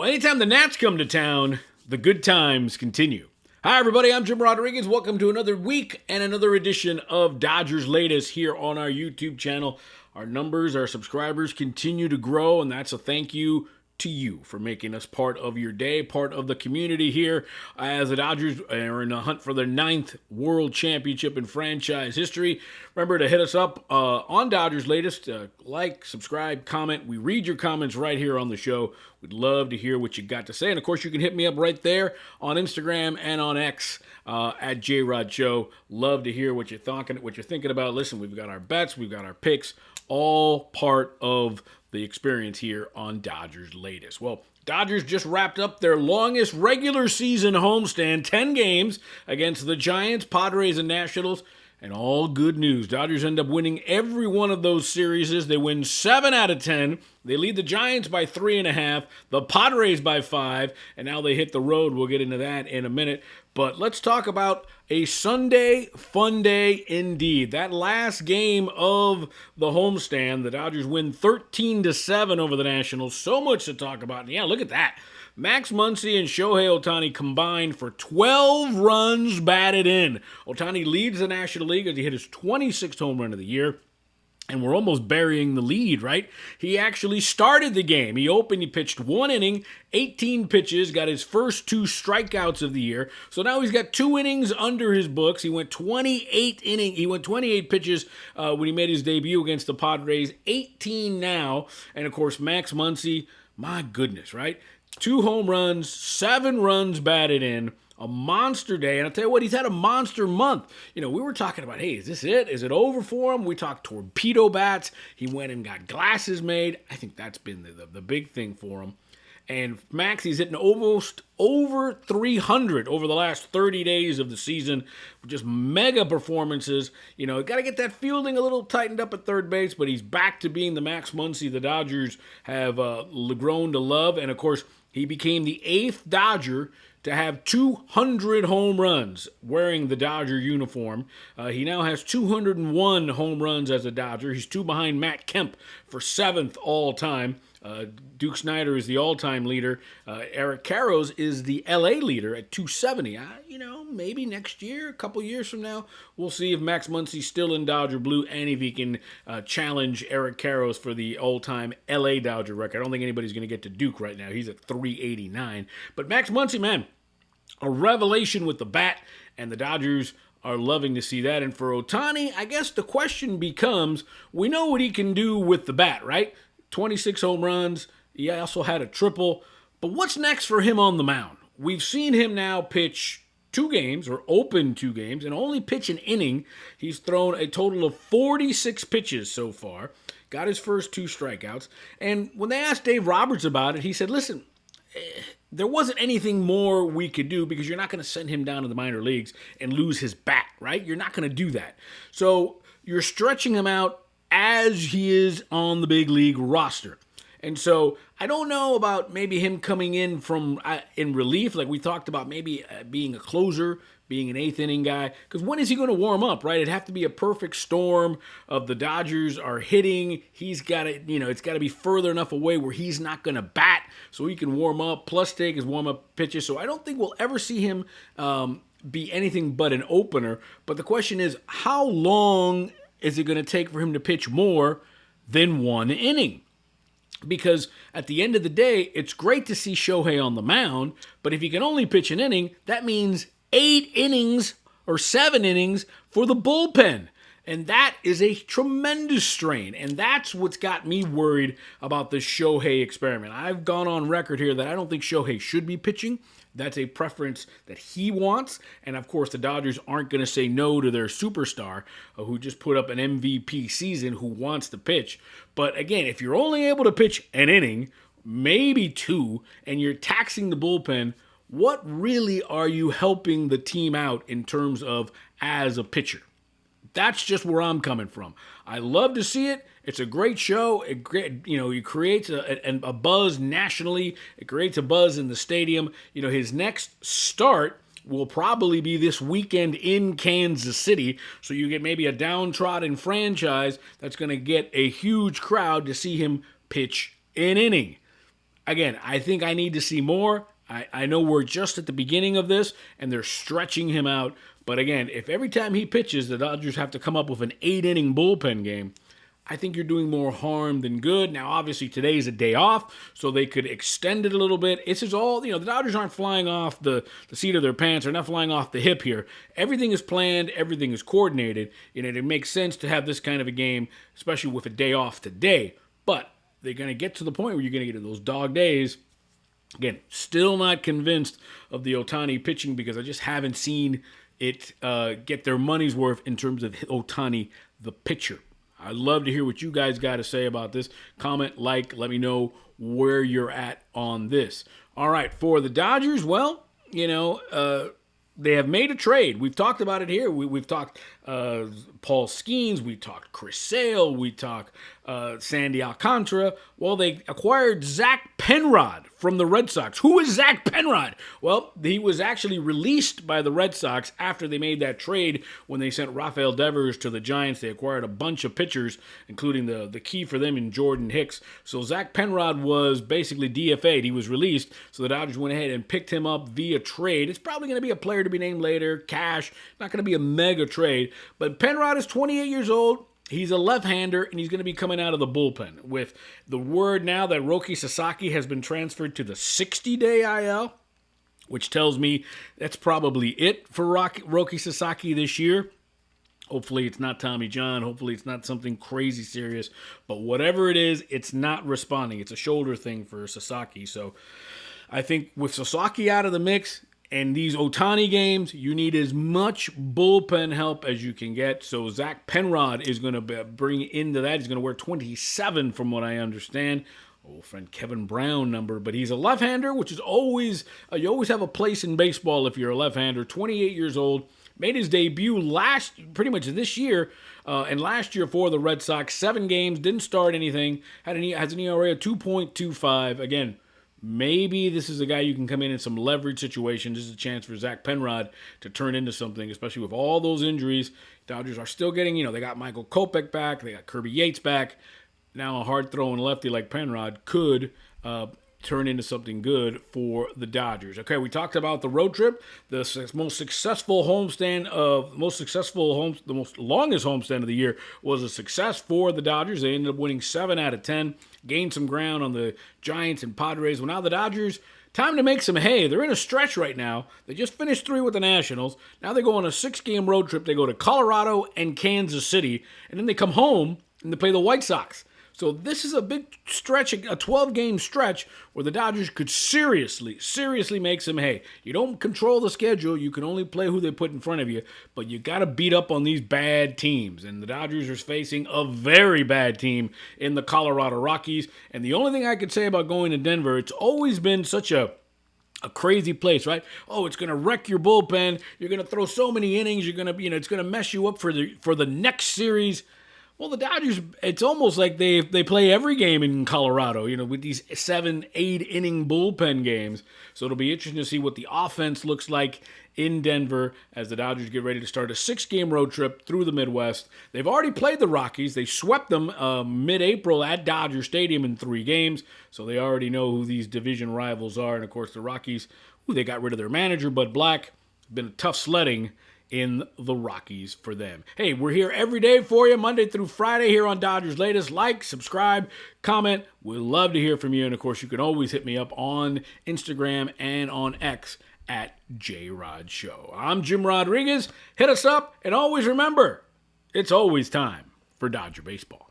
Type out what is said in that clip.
Well, anytime the Nats come to town, the good times continue. Hi, everybody. I'm Jim Rodriguez. Welcome to another week and another edition of Dodgers Latest here on our YouTube channel. Our numbers, our subscribers continue to grow, and that's a thank you to you for making us part of your day, part of the community here as the Dodgers are in a hunt for their 9th World Championship in franchise history. Remember to hit us up on Dodgers Latest. Like, subscribe, comment. We read your comments right here on the show. We'd love to hear what you got to say. And, of course, you can hit me up right there on Instagram and on X at JRodShow. Love to hear what you're thinking about. Listen, we've got our bets. We've got our picks. All part of the experience here on Dodgers Latest. Well, Dodgers just wrapped up their longest regular season homestand, 10 games against the Giants, Padres, and Nationals. And all good news. Dodgers end up winning every one of those series. They win 7 out of 10. They lead the Giants by 3.5, the Padres by 5, and now they hit the road. We'll get into that in a minute. But let's talk about a Sunday fun day indeed. That last game of the homestand, the Dodgers win 13-7 over the Nationals. So much to talk about. And yeah, look at that. Max Muncy and Shohei Otani combined for 12 runs batted in. Otani leads the National League as he hit his 26th home run of the year. And we're almost burying the lead, right? He actually started the game. He pitched 1 inning, 18 pitches, got his first 2 strikeouts of the year. So now he's got 2 innings under his books. He went 28 pitches when he made his debut against the Padres, 18 now. And of course, Max Muncy, my goodness, right? 2 home runs, 7 runs batted in. A monster day, and I'll tell you what, he's had a monster month. You know, we were talking about, hey, is this it? Is it over for him? We talked torpedo bats. He went and got glasses made. I think that's been the big thing for him. And Max, he's hitting almost over 300 over the last 30 days of the season. Just mega performances. You know, got to get that fielding a little tightened up at third base, but he's back to being the Max Muncy the Dodgers have grown to love. And, of course, he became the 8th Dodger to have 200 home runs wearing the Dodger uniform. He now has 201 home runs as a Dodger. He's 2 behind Matt Kemp for 7th all-time. Duke Snider is the all-time leader. Eric Karros is the LA leader at 270. Maybe next year, a couple years from now, we'll see if Max Muncy's still in Dodger blue and if he can challenge Eric Karros for the all-time LA Dodger record. I don't think anybody's going to get to Duke right now. He's at 389. But Max Muncy, man, a revelation with the bat, and the Dodgers are loving to see that. And for Otani, I guess the question becomes, we know what he can do with the bat, right? 26 home runs. He also had a triple. But what's next for him on the mound? We've seen him now pitch 2 games, or open 2 games, and only pitch an inning. He's thrown a total of 46 pitches so far. Got his first 2 strikeouts. And when they asked Dave Roberts about it, he said, listen, there wasn't anything more we could do because you're not going to send him down to the minor leagues and lose his bat, right? You're not going to do that. So you're stretching him out as he is on the big league roster. And so I don't know about maybe him coming in from in relief, like we talked about, maybe being a closer, being an 8th inning guy. Because when is he going to warm up, right? It'd have to be a perfect storm of the Dodgers are hitting. He's got to, it's got to be further enough away where he's not going to bat so he can warm up, plus take his warm-up pitches. So I don't think we'll ever see him be anything but an opener. But the question is, how long is it going to take for him to pitch more than 1 inning? Because at the end of the day, it's great to see Shohei on the mound, but if he can only pitch an inning, that means 8 innings or 7 innings for the bullpen. And that is a tremendous strain. And that's what's got me worried about this Shohei experiment. I've gone on record here that I don't think Shohei should be pitching. That's a preference that he wants. And, of course, the Dodgers aren't going to say no to their superstar who just put up an MVP season who wants to pitch. But, again, if you're only able to pitch an inning, maybe 2, and you're taxing the bullpen, what really are you helping the team out in terms of as a pitcher? That's just where I'm coming from. I love to see it. It's a great show. It creates a buzz nationally. It creates a buzz in the stadium. His next start will probably be this weekend in Kansas City. So you get maybe a downtrodden franchise that's going to get a huge crowd to see him pitch an inning. again, I think I need to see more. I know we're just at the beginning of this, and they're stretching him out. But again, if every time he pitches, the Dodgers have to come up with an 8-inning bullpen game, I think you're doing more harm than good. Now, obviously, today's a day off, so they could extend it a little bit. It's just all, the Dodgers aren't flying off the seat of their pants. They're not flying off the hip here. Everything is planned. Everything is coordinated. It makes sense to have this kind of a game, especially with a day off today. But they're going to get to the point where you're going to get to those dog days. Again, still not convinced of the Otani pitching because I just haven't seen it get their money's worth in terms of Otani, the pitcher. I'd love to hear what you guys got to say about this. Comment, like, let me know where you're at on this. All right, for the Dodgers, well, they have made a trade. We've talked about it here. We've talked Paul Skeens. We talked Chris Sale. We talked Sandy Alcantara. Well, they acquired Zach Penrod from the Red Sox. Who is Zach Penrod? Well, he was actually released by the Red Sox after they made that trade when they sent Rafael Devers to the Giants. They acquired a bunch of pitchers, including the key for them in Jordan Hicks. So Zach Penrod was basically DFA'd. He was released, so the Dodgers went ahead and picked him up via trade. It's probably going to be a player to be named later, cash. Not going to be a mega trade. But Penrod is 28 years old. He's a left-hander, and he's going to be coming out of the bullpen. With the word now that Roki Sasaki has been transferred to the 60-day IL, which tells me that's probably it for Roki Sasaki this year. Hopefully it's not Tommy John. Hopefully it's not something crazy serious. But whatever it is, it's not responding. It's a shoulder thing for Sasaki. So I think with Sasaki out of the mix, and these Otani games, you need as much bullpen help as you can get. So Zach Penrod is going to bring into that. He's going to wear 27 from what I understand. Old friend Kevin Brown number. But he's a left-hander, which is always, you always have a place in baseball if you're a left-hander. 28 years old. Made his debut pretty much this year, and last year for the Red Sox. 7 games, didn't start anything. Has an ERA of 2.25. Again, maybe this is a guy you can come in some leverage situations. This is a chance for Zach Penrod to turn into something, especially with all those injuries. Dodgers are still getting, they got Michael Kopech back. They got Kirby Yates back. Now a hard-throwing lefty like Penrod could turn into something good for the Dodgers. Okay, we talked about the road trip, the most longest homestand of the year was a success for the Dodgers. They ended up winning 7 out of 10, gained some ground on the Giants and Padres. Well, now the Dodgers, time to make some hay. They're in a stretch right now. They just finished 3 with the Nationals. Now they go on a 6-game road trip. They go to Colorado and Kansas City, and then they come home and they play the White Sox. So this is a big stretch, a 12-game stretch where the Dodgers could seriously make some hay. You don't control the schedule. You can only play who they put in front of you, but you got to beat up on these bad teams. And the Dodgers are facing a very bad team in the Colorado Rockies. And the only thing I could say about going to Denver, it's always been such a crazy place, right? Oh, it's going to wreck your bullpen. You're going to throw so many innings. You're going to, it's going to mess you up for the next series. Well, the Dodgers, it's almost like they play every game in Colorado, with these 7, 8-inning bullpen games. So it'll be interesting to see what the offense looks like in Denver as the Dodgers get ready to start a 6-game road trip through the Midwest. They've already played the Rockies. They swept them mid-April at Dodger Stadium in 3 games. So they already know who these division rivals are. And, of course, the Rockies, they got rid of their manager, Bud Black. Been a tough sledding in the Rockies for them. Hey, we're here every day for you, Monday through Friday here on Dodgers Latest. Like, subscribe, comment. We'd love to hear from you. And, of course, you can always hit me up on Instagram and on X at JRodShow. I'm Jim Rodriguez. Hit us up, and always remember, it's always time for Dodger baseball.